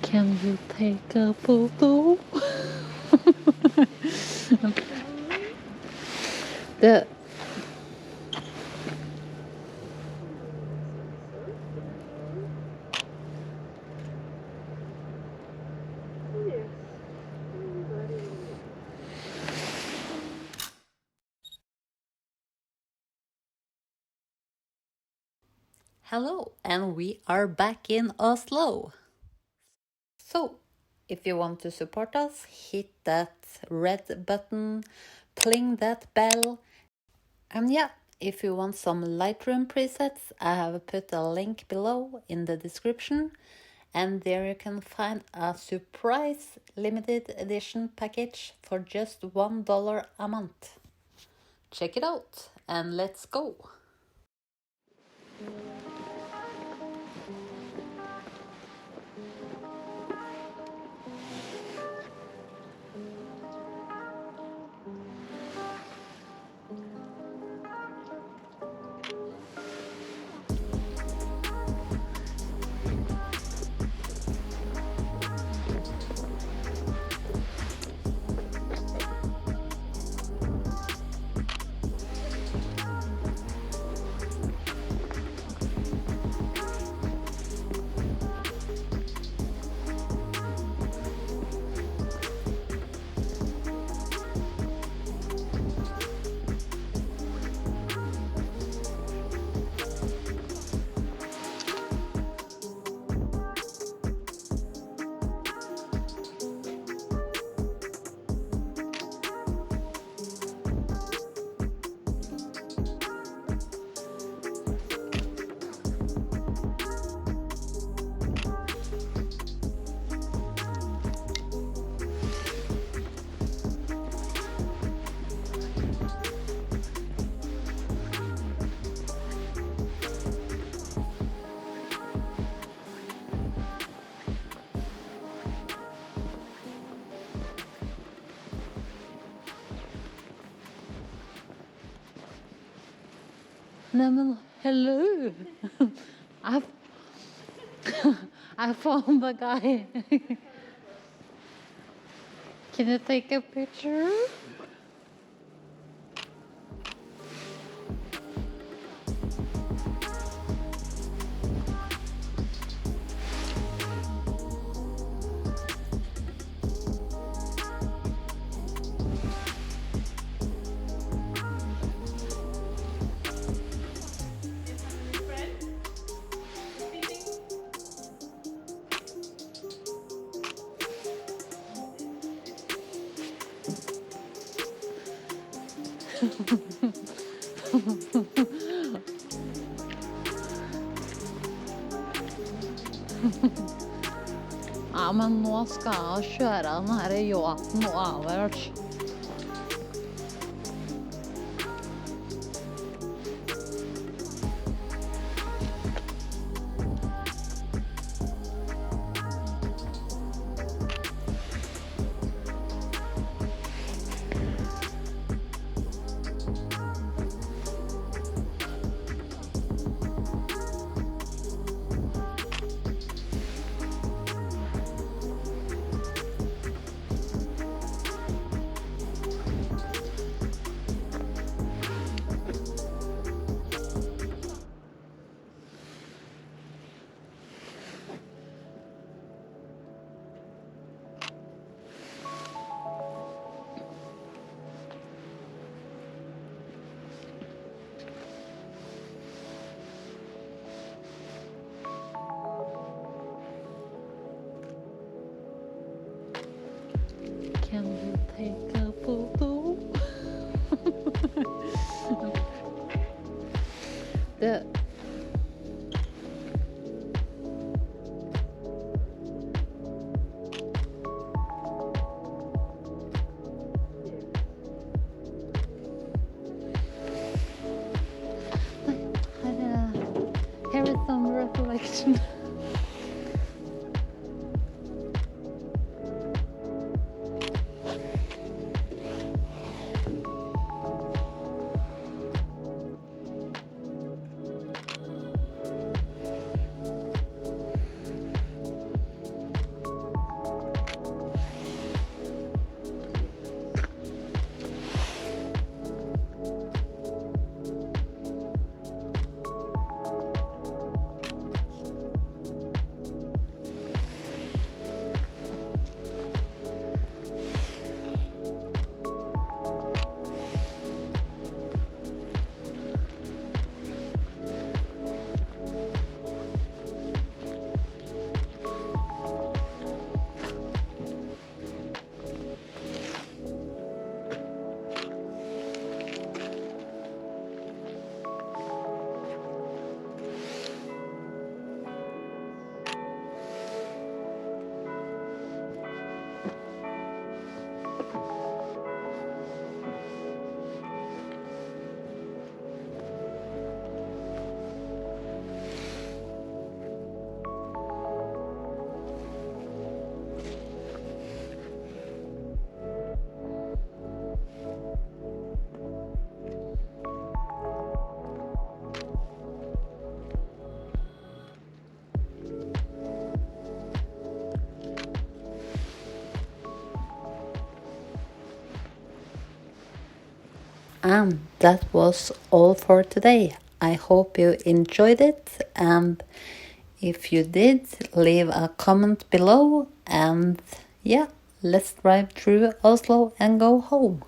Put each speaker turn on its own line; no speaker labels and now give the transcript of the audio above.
Can you take a photo? the Hello, and we are back in Oslo. So, if you want to support us, hit that red button, pling that bell, and yeah, if you want some Lightroom presets, I have put a link below in the description, and there you can find a surprise limited edition package for just $1 a month. Check it out, and let's go! Hello. I found the guy. Can you take a picture? Ja, men nå skal jeg kjøre den her yachten over. Can you take a photo? the Here is some reflection. And that was all for today. I hope you enjoyed it, and if you did, leave a comment below, and yeah, let's drive through Oslo and go home.